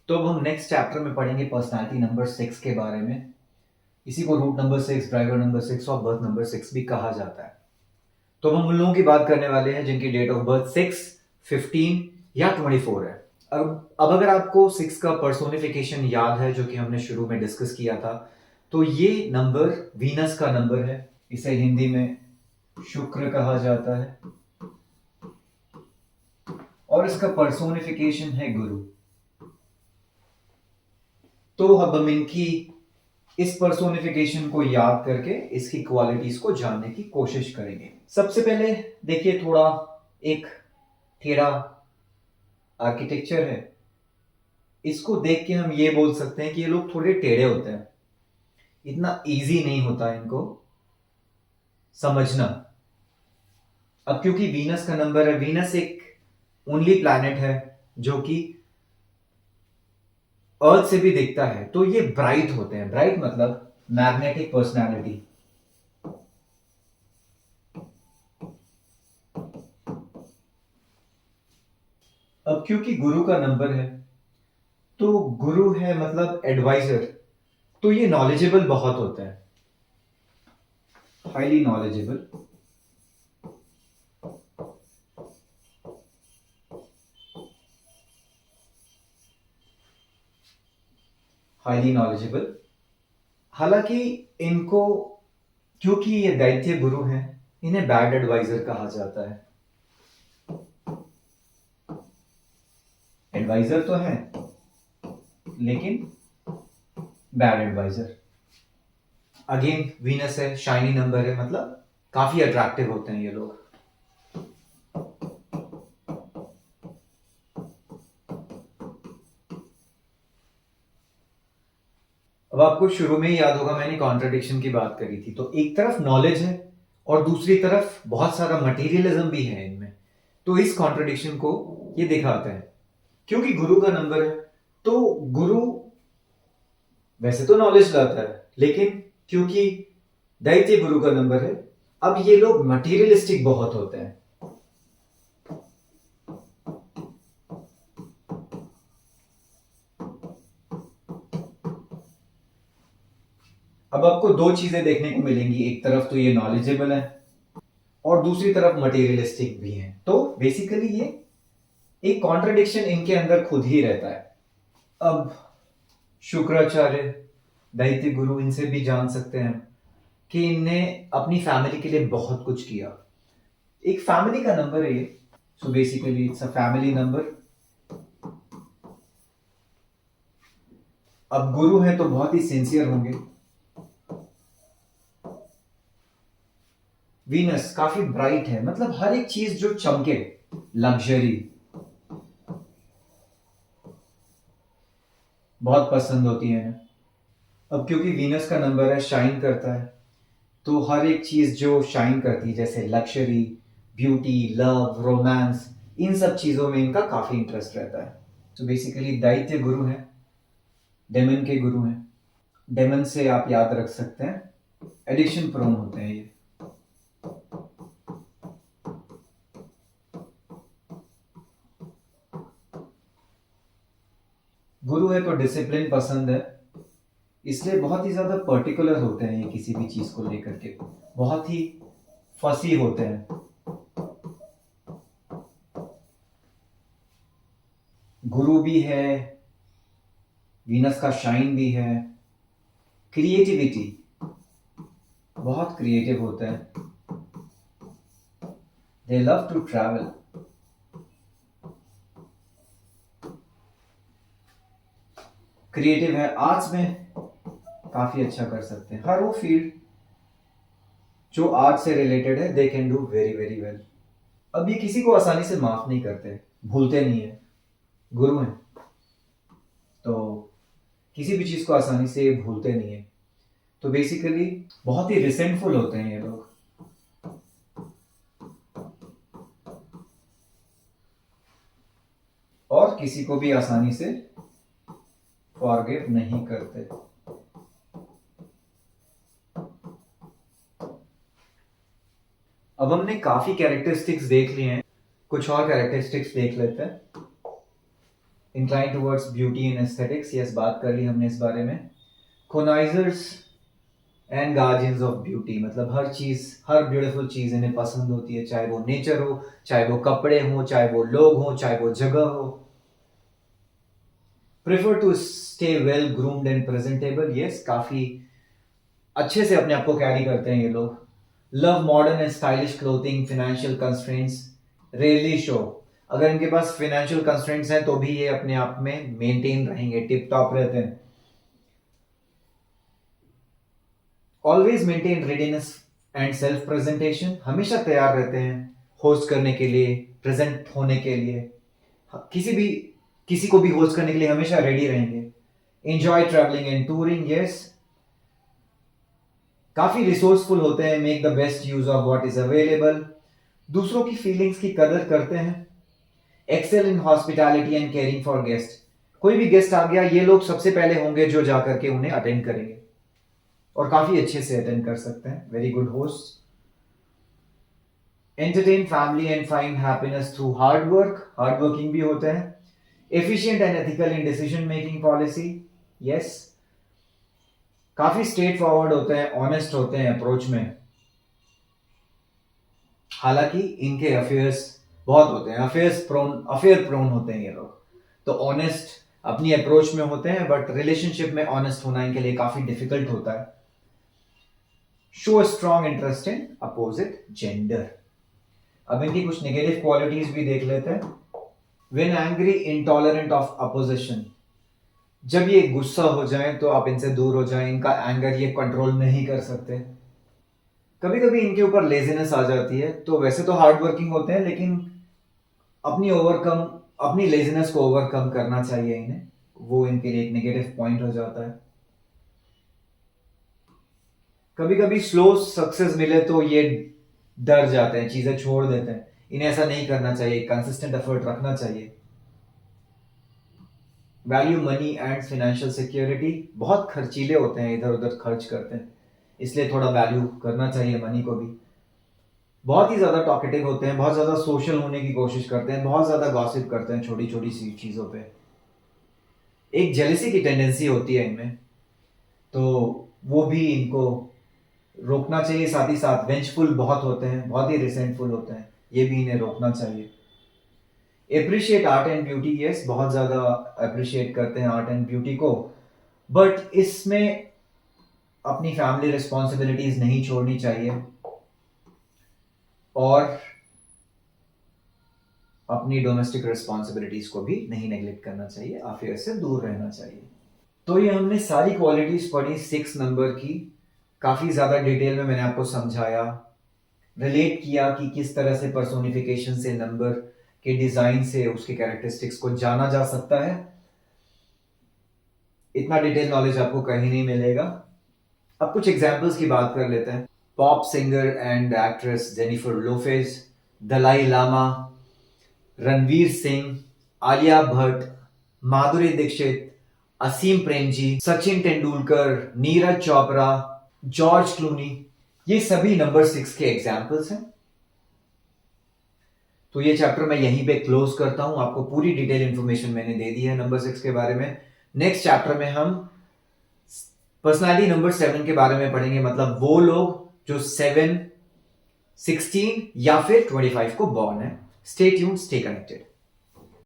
तो अब हम नेक्स्ट चैप्टर में पढ़ेंगे पर्सनालिटी नंबर 6 के बारे में। इसी को रूट नंबर 6, ड्राइवर नंबर 6 और बर्थ नंबर 6 भी कहा जाता है। तो हम उन लोगों की बात करने वाले हैं जिनकी डेट ऑफ बर्थ 6, 15 या 24 है। अब अगर आपको 6 का पर्सोनिफिकेशन याद है, जो कि हमने शुरू में डिस्कस किया था, तो ये नंबर वीनस का नंबर है। इसे हिंदी में शुक्र कहा जाता है और इसका पर्सोनिफिकेशन है गुरु। तो अब हम इनकी इस पर्सोनिफिकेशन को याद करके इसकी क्वालिटीज को जानने की कोशिश करेंगे। सबसे पहले देखिए, थोड़ा एक टेढ़ा आर्किटेक्चर है। इसको देख के हम ये बोल सकते हैं कि ये लोग थोड़े टेढ़े होते हैं। इतना इजी नहीं होता इनको समझना। अब क्योंकि वीनस का नंबर है, वीनस एक ओनली प्लैनेट है जो कि अर्थ से भी दिखता है, तो ये ब्राइट होते हैं। ब्राइट मतलब मैग्नेटिक पर्सनालिटी। अब क्योंकि गुरु का नंबर है, तो गुरु है मतलब एडवाइजर, तो ये नॉलेजेबल बहुत होता है, हाईली नॉलेजेबल। Highly knowledgeable. हालांकि इनको, क्योंकि ये दैत्य गुरु हैं, इन्हें बैड एडवाइजर कहा जाता है। एडवाइजर तो है लेकिन बैड एडवाइजर। अगेन वीनस है, शाइनी नंबर है, मतलब काफी अट्रैक्टिव होते हैं ये लोग। अब आपको शुरू में ही याद होगा, मैंने कॉन्ट्रडिक्शन की बात करी थी। तो एक तरफ नॉलेज है और दूसरी तरफ बहुत सारा मटेरियलिज्म भी है इनमें। तो इस कॉन्ट्रडिक्शन को ये दिखाते हैं। क्योंकि गुरु का नंबर है, तो गुरु वैसे तो नॉलेज लाता है, लेकिन क्योंकि दैत्य गुरु का नंबर है, अब ये लोग मटेरियलिस्टिक बहुत होते हैं। अब आपको दो चीजें देखने को मिलेंगी, एक तरफ तो ये नॉलेजेबल है और दूसरी तरफ मटेरियलिस्टिक भी हैं। तो बेसिकली ये एक कॉन्ट्रडिक्शन इनके अंदर खुद ही रहता है। अब शुक्राचार्य, दैत्य गुरु, इनसे भी जान सकते हैं कि इनने अपनी फैमिली के लिए बहुत कुछ किया। एक फैमिली का नंबर है ये, so basically it's a family number. अब गुरु है तो बहुत ही सिंसियर होंगे। वीनस काफी ब्राइट है, मतलब हर एक चीज जो चमके, लग्जरी बहुत पसंद होती है। अब क्योंकि वीनस का नंबर है, शाइन करता है, तो हर एक चीज जो शाइन करती है, जैसे लक्जरी, ब्यूटी, लव, रोमांस, इन सब चीजों में इनका काफी इंटरेस्ट रहता है। तो बेसिकली दैत्य गुरु हैं, डेमन के गुरु हैं। डेमन से आप याद रख सकते हैं, एडिक्शन प्रोन होते हैं ये। गुरु है तो डिसिप्लिन पसंद है, इसलिए बहुत ही ज्यादा पर्टिकुलर होते हैं ये किसी भी चीज को लेकर के, बहुत ही फसी होते हैं। गुरु भी है, वीनस का शाइन भी है। क्रिएटिविटी, बहुत क्रिएटिव होते हैं। They love to travel. Creative है, आर्ट्स में काफी अच्छा कर सकते हैं। हर वो फील्ड जो आर्ट से रिलेटेड है, they can do very very well. अब ये किसी को आसानी से माफ नहीं करते, भूलते नहीं है, गुरु हैं तो किसी भी चीज को आसानी से भूलते नहीं है। तो बेसिकली बहुत ही रिसेंटफुल होते हैं ये लोग। और किसी को भी आसानी से फॉरगिव नहीं करते। अब हमने काफी कैरेक्टरिस्टिक्स देख लिए हैं, कुछ और कैरेक्टरिस्टिक्स देख लेते हैं। Incline towards beauty and aesthetics, yes बात कर ली हमने इस बारे में। कोनाइजर्स एंड गार्जियंस ऑफ ब्यूटी, मतलब हर चीज, हर ब्यूटीफुल चीज इन्हें पसंद होती है, चाहे वो नेचर हो, चाहे वो कपड़े हो, चाहे वो लोग हो, चाहे वो जगह हो। Prefer to stay well groomed and presentable, yes काफी अच्छे से अपने आप को कैरी करते हैं ये लोग। Love modern and stylish clothing, financial constraints rarely show, अगर इनके पास फाइनेंशियल कंस्ट्रेंट्स हैं तो भी ये अपने आप में मेंटेन रहेंगे, टिप टॉप रहते हैं। Always maintain readiness and self presentation, हमेशा तैयार रहते हैं होस्ट करने के लिए, प्रेजेंट होने के लिए, किसी को भी होस्ट करने के लिए हमेशा रेडी रहेंगे। Enjoy travelling and touring, yes काफी रिसोर्सफुल होते हैं, make the best use of what is available, दूसरों की फीलिंग्स की कदर करते हैं। Excel in hospitality and caring for guest, कोई भी गेस्ट आ गया ये लोग सबसे पहले होंगे जो जाकर के उन्हें अटेंड करेंगे और काफी अच्छे से अटेंड कर सकते हैं, very good host. Entertain family and find happiness through hard work, hard working भी होते हैं। Efficient and ethical in decision making policy, yes काफी स्ट्रेट फॉरवर्ड होते हैं, ऑनेस्ट होते हैं अप्रोच में। हालांकि इनके अफेयर्स बहुत होते हैं, अफेयर प्रोन होते हैं ये लोग, तो ऑनेस्ट अपनी अप्रोच में होते हैं, बट रिलेशनशिप में ऑनेस्ट होना इनके लिए काफी डिफिकल्ट होता है। Show strong interest in opposite gender, अब इनकी कुछ नेगेटिव क्वालिटीज भी देख लेते हैं। When angry intolerant of opposition, जब ये गुस्सा हो जाए तो आप इनसे दूर हो जाएं, इनका एंगर ये कंट्रोल नहीं कर सकते। कभी कभी इनके ऊपर लेजीनेस आ जाती है, तो वैसे तो हार्ड वर्किंग होते हैं लेकिन अपनी लेजीनेस को ओवरकम करना चाहिए इन्हें, वो इनके लिए एक नेगेटिव पॉइंट हो जाता है। कभी कभी स्लो सक्सेस मिले तो ये डर जाते हैं, चीजें छोड़ देते हैं, इन्हें ऐसा नहीं करना चाहिए, कंसिस्टेंट एफर्ट रखना चाहिए। Value money and financial security, बहुत खर्चीले होते हैं, इधर उधर खर्च करते हैं, इसलिए थोड़ा वैल्यू करना चाहिए मनी को भी। बहुत ही ज्यादा टॉकेटिव होते हैं, बहुत ज्यादा सोशल होने की कोशिश करते हैं, बहुत ज्यादा गॉसिप करते हैं छोटी छोटी सी चीजों पे। एक जेलसी की टेंडेंसी होती है इनमें, तो वो भी इनको रोकना चाहिए। साथ ही साथ वेंचफुल बहुत होते हैं, बहुत ही रिसेंटफुल होते हैं, ये भी इन्हें रोकना चाहिए। Appreciate art and beauty, yes बहुत ज्यादा अप्रिशिएट करते हैं आर्ट एंड ब्यूटी को, बट इसमें अपनी फैमिली रिस्पॉन्सिबिलिटीज नहीं छोड़नी चाहिए और अपनी डोमेस्टिक रिस्पॉन्सिबिलिटीज को भी नहीं नेग्लेक्ट करना चाहिए, अफेयर से दूर रहना चाहिए। तो ये हमने सारी क्वालिटीज पढ़ी 6 नंबर की, काफी ज्यादा डिटेल में मैंने आपको समझाया, रिलेट किया कि किस तरह से पर्सोनिफिकेशन से नंबर के डिजाइन से उसके कैरेक्टरिस्टिक्स को जाना जा सकता है। इतना डिटेल नॉलेज आपको कहीं नहीं मिलेगा। अब कुछ एग्जाम्पल्स की बात कर लेते हैं। Pop singer and actress Jennifer Lopez, Dalai Lama, Ranveer Singh, Alia Bhatt, Madhuri Dixit, Azim Premji, Sachin Tendulkar, Neeraj Chopra, George Clooney, ये सभी नंबर 6 के एग्जाम्पल्स हैं। तो ये चैप्टर मैं यहीं पे क्लोज करता हूं, आपको पूरी डिटेल इंफॉर्मेशन मैंने दे दी है नंबर 6 के बारे में। नेक्स्ट चैप्टर में हम पर्सनालिटी नंबर 7 के बारे में पढ़ेंगे, मतलब वो लोग जो 7, 16 या फिर 25 को बॉर्न है। Stay tuned, stay connected.